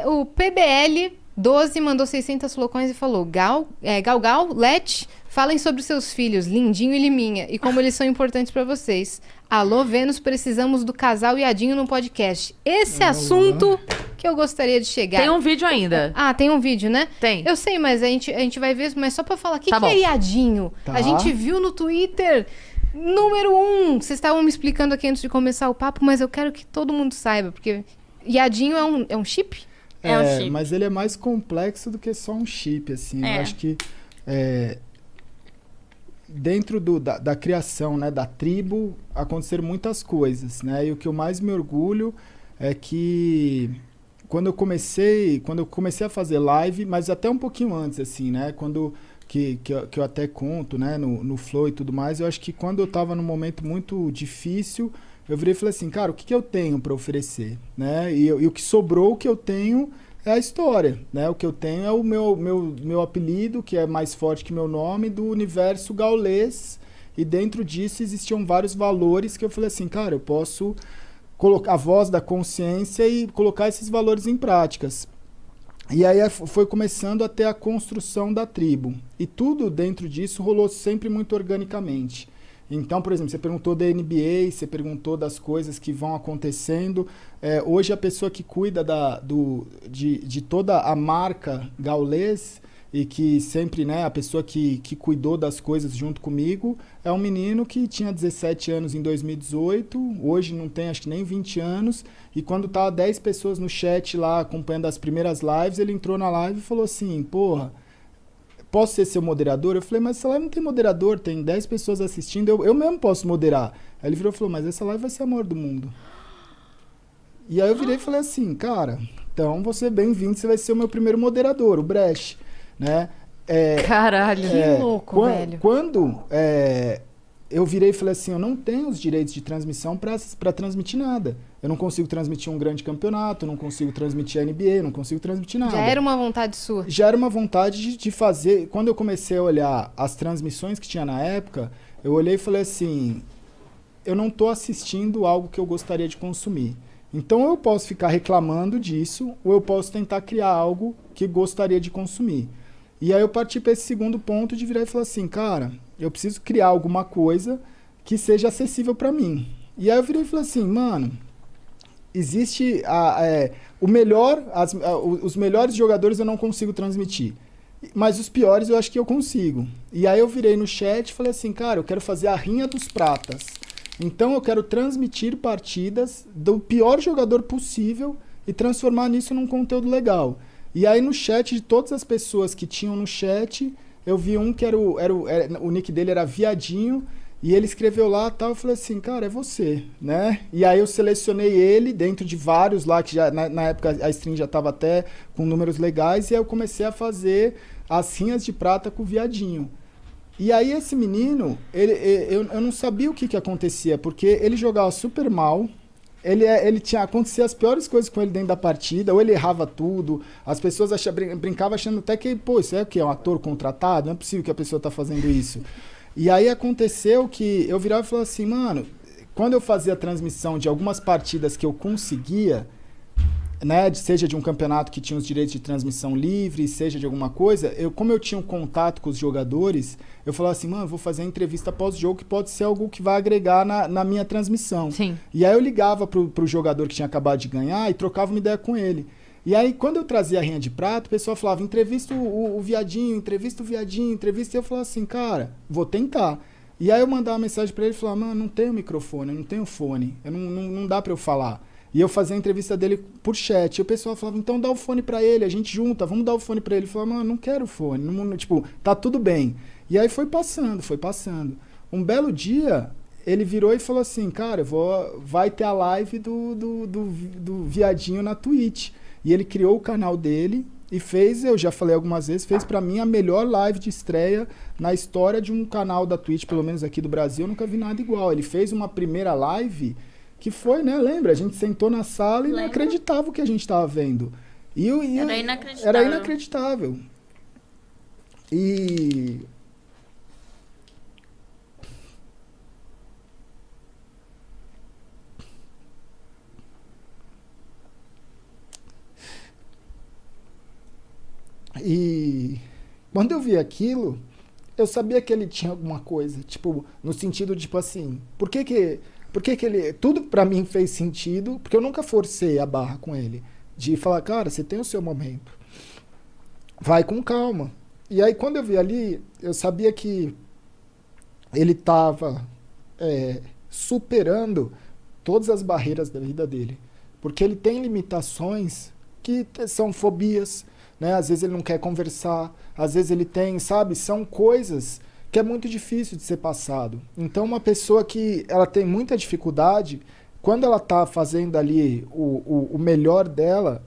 O PBL12 mandou 600 flocões e falou: Gal, Let, falem sobre seus filhos, Lindinho e Liminha, e como eles são importantes pra vocês. Alô, Vênus, precisamos do casal Iadinho no podcast. Esse assunto que eu gostaria de chegar. Tem um vídeo ainda. Ah, tem um vídeo, né? Tem. Eu sei, mas a gente vai ver, mas só pra falar, o que, Tá que é bom. Iadinho? Tá. A gente viu no Twitter, número 1. Vocês estavam me explicando aqui antes de começar o papo, mas eu quero que todo mundo saiba, porque Iadinho é um chip? É um chip. Mas ele é mais complexo do que só um chip, assim. É. Eu acho que dentro da criação, né, da tribo, aconteceram muitas coisas, né? E o que eu mais me orgulho é que quando eu comecei a fazer live, mas até um pouquinho antes, assim, né? Que eu até conto, né, no Flow e tudo mais, eu acho que quando eu tava num momento muito difícil, eu virei e falei assim, cara, o que eu tenho para oferecer, né? E o que sobrou, o que eu tenho é a história, né? O que eu tenho é o meu apelido, que é mais forte que meu nome, do universo gaulês, e dentro disso existiam vários valores que eu falei assim, cara, eu posso colocar a voz da consciência e colocar esses valores em práticas. E aí foi começando a ter a construção da tribo. E tudo dentro disso rolou sempre muito organicamente. Então, por exemplo, você perguntou da NBA, você perguntou das coisas que vão acontecendo. Hoje a pessoa que cuida de toda a marca Gaulês e que sempre, né, a pessoa que cuidou das coisas junto comigo é um menino que tinha 17 anos em 2018, hoje não tem acho que nem 20 anos, e quando tava 10 pessoas no chat lá acompanhando as primeiras lives, ele entrou na live e falou assim, porra, posso ser seu moderador? Eu falei, mas essa live não tem moderador, tem 10 pessoas assistindo, eu mesmo posso moderar. Aí ele virou e falou, mas essa live vai ser a maior do mundo. E aí eu virei e falei assim, cara, então você é bem-vindo, você vai ser o meu primeiro moderador, o Brecht, né? Caralho. Que louco, velho. Quando eu virei e falei assim, eu não tenho os direitos de transmissão para transmitir nada. Eu não consigo transmitir um grande campeonato, eu não consigo transmitir a NBA, eu não consigo transmitir nada. Já era uma vontade sua. Já era uma vontade de fazer. Quando eu comecei a olhar as transmissões que tinha na época, eu olhei e falei assim, eu não estou assistindo algo que eu gostaria de consumir. Então eu posso ficar reclamando disso, ou eu posso tentar criar algo que gostaria de consumir. E aí eu parti para esse segundo ponto de virar e falar assim, cara, eu preciso criar alguma coisa que seja acessível para mim. E aí eu virei e falei assim, mano, existe os melhores jogadores eu não consigo transmitir, mas os piores eu acho que eu consigo. E aí eu virei no chat e falei assim, cara, eu quero fazer a rinha dos pratas. Então eu quero transmitir partidas do pior jogador possível e transformar nisso num conteúdo legal. E aí no chat de todas as pessoas que tinham no chat, eu vi um que o nick dele era Viadinho, e ele escreveu lá tal, eu falei assim, cara, é você, né? E aí eu selecionei ele dentro de vários lá, que já na época a stream já estava até com números legais, e aí eu comecei a fazer as rinhas de prata com o Viadinho. E aí esse menino, eu não sabia o que acontecia, porque ele jogava super mal, acontecia as piores coisas com ele dentro da partida, ou ele errava tudo, as pessoas brincavam achando até que, pô, isso é o quê? É um ator contratado? Não é possível que a pessoa tá fazendo isso. E aí aconteceu que eu virava e falava assim, mano, quando eu fazia a transmissão de algumas partidas que eu conseguia, né, seja de um campeonato que tinha os direitos de transmissão livre, seja de alguma coisa, como eu tinha um contato com os jogadores, eu falava assim, mano, vou fazer a entrevista pós-jogo que pode ser algo que vai agregar na minha transmissão. Sim. E aí eu ligava pro jogador que tinha acabado de ganhar e trocava uma ideia com ele. E aí, quando eu trazia a rinha de prato, o pessoal falava, entrevista o Viadinho, entrevista o Viadinho, entrevista... E eu falava assim, cara, vou tentar. E aí eu mandava uma mensagem pra ele e falava, mano, não tenho microfone, eu não tenho fone, não dá pra eu falar. E eu fazia a entrevista dele por chat. E o pessoal falava, então dá o fone pra ele, a gente junta, vamos dar o fone pra ele. Ele falava, mano, não quero fone. Tipo, tá tudo bem. E aí foi passando. Um belo dia, ele virou e falou assim, cara, vai ter a live do Viadinho na Twitch. E ele criou o canal dele e fez, eu já falei algumas vezes, fez pra mim a melhor live de estreia na história de um canal da Twitch, pelo menos aqui do Brasil, eu nunca vi nada igual. Ele fez uma primeira live... Que foi, né? Lembra? A gente sentou na sala e não acreditava o que a gente estava vendo. Era inacreditável. Era inacreditável. E... E quando eu vi aquilo, eu sabia que ele tinha alguma coisa, tipo, no sentido, tipo assim, por que que ele... Tudo pra mim fez sentido, porque eu nunca forcei a barra com ele. De falar, cara, você tem o seu momento. Vai com calma. E aí, quando eu vi ali, eu sabia que ele estava superando todas as barreiras da vida dele. Porque ele tem limitações que são fobias, né? Às vezes ele não quer conversar, às vezes ele tem, sabe? São coisas que é muito difícil de ser passado. Então, uma pessoa que ela tem muita dificuldade, quando ela está fazendo ali o melhor dela,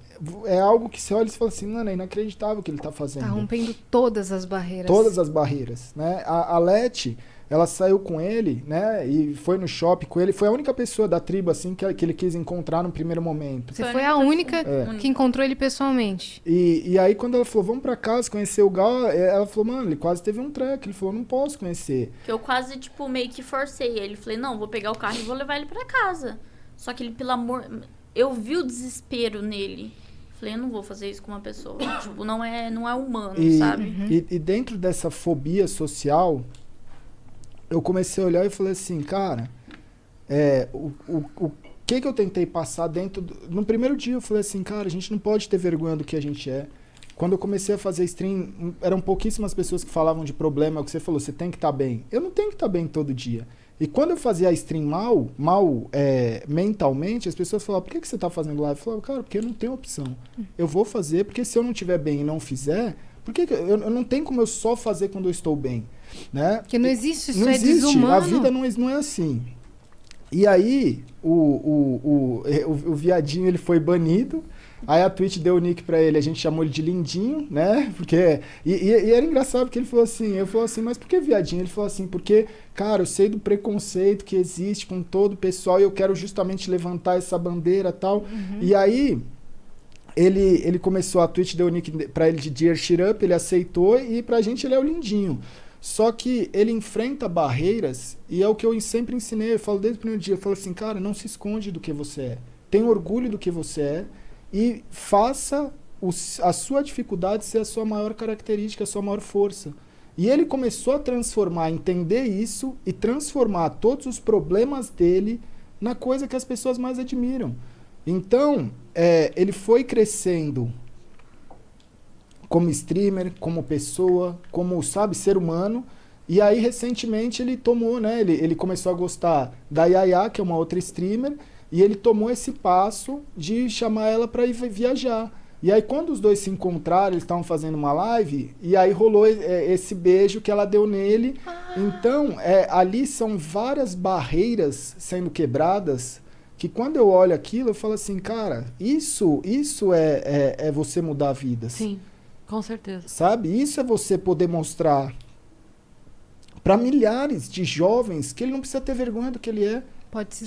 é algo que você olha e fala assim, mano, é inacreditável o que ele está fazendo. Tá rompendo todas as barreiras. Todas as barreiras, né? A Leti, ela saiu com ele, né? E foi no shopping com ele. Foi a única pessoa da tribo, assim, que ele quis encontrar no primeiro momento. Você foi a única que encontrou ele pessoalmente. E aí, quando ela falou, vamos pra casa conhecer o Gal, ela falou, mano, ele quase teve um treco. Ele falou, não posso conhecer. Que eu quase, tipo, meio que forcei ele. Falei, não, vou pegar o carro e vou levar ele pra casa. Só que ele, pelo amor... Eu vi o desespero nele. Falei, eu não vou fazer isso com uma pessoa. Tipo, não é humano, sabe? E dentro dessa fobia social, eu comecei a olhar e falei assim, cara, o que eu tentei passar dentro... No primeiro dia eu falei assim, cara, a gente não pode ter vergonha do que a gente é. Quando eu comecei a fazer stream, eram pouquíssimas pessoas que falavam de problema, é o que você falou, você tem que estar bem. Eu não tenho que estar bem todo dia. E quando eu fazia a stream mal mentalmente, as pessoas falavam, por que você está fazendo live? Eu falava, cara, porque eu não tenho opção. Eu vou fazer, porque se eu não estiver bem e não fizer, eu não tenho como eu só fazer quando eu estou bem. Né? Porque não existe, isso não é existe. desumano. A vida não é assim. E aí, o viadinho ele foi banido. Aí a Twitch deu o nick pra ele, a gente chamou ele de Lindinho, né? Porque... E era engraçado porque ele falou assim, eu falei assim, mas por que viadinho? Ele falou assim, porque, cara, eu sei do preconceito que existe com todo o pessoal e eu quero justamente levantar essa bandeira e tal. Uhum. E aí, ele começou, a Twitch deu o nick pra ele de Dear Shit Up, ele aceitou e pra gente ele é o Lindinho. Só que ele enfrenta barreiras e é o que eu sempre ensinei, eu falo desde o primeiro dia, eu falo assim, cara, não se esconde do que você é. Tenha orgulho do que você é. E faça a sua dificuldade ser a sua maior característica, a sua maior força. E ele começou a transformar, entender isso e transformar todos os problemas dele na coisa que as pessoas mais admiram. Então, ele foi crescendo como streamer, como pessoa, como, sabe, ser humano. E aí, recentemente, ele tomou, né? Ele começou a gostar da Yaya, que é uma outra streamer, e ele tomou esse passo de chamar ela para ir viajar. E aí, quando os dois se encontraram, eles estavam fazendo uma live, e aí rolou esse beijo que ela deu nele. Então, ali são várias barreiras sendo quebradas, que quando eu olho aquilo, eu falo assim, cara, isso é você mudar vidas. Sim, com certeza. Sabe? Isso é você poder mostrar para milhares de jovens que ele não precisa ter vergonha do que ele é.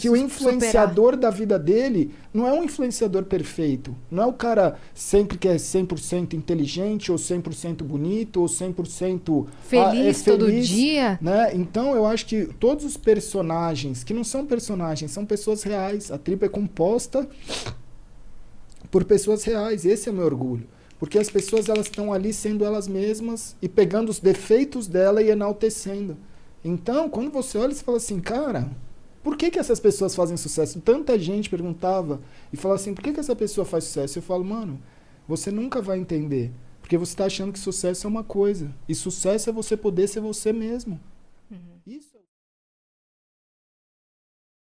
Que o influenciador da vida dele não é um influenciador perfeito. Não é o cara sempre que é 100% inteligente, ou 100% bonito, ou 100% feliz todo dia. Né? Então, eu acho que todos os personagens, que não são personagens, são pessoas reais. A tribo é composta por pessoas reais. Esse é o meu orgulho. Porque as pessoas elas estão ali sendo elas mesmas e pegando os defeitos dela e enaltecendo. Então, quando você olha, você fala assim, cara... Por que essas pessoas fazem sucesso? Tanta gente perguntava e falava assim, por que essa pessoa faz sucesso? Eu falo, mano, você nunca vai entender. Porque você está achando que sucesso é uma coisa. E sucesso é você poder ser você mesmo. Isso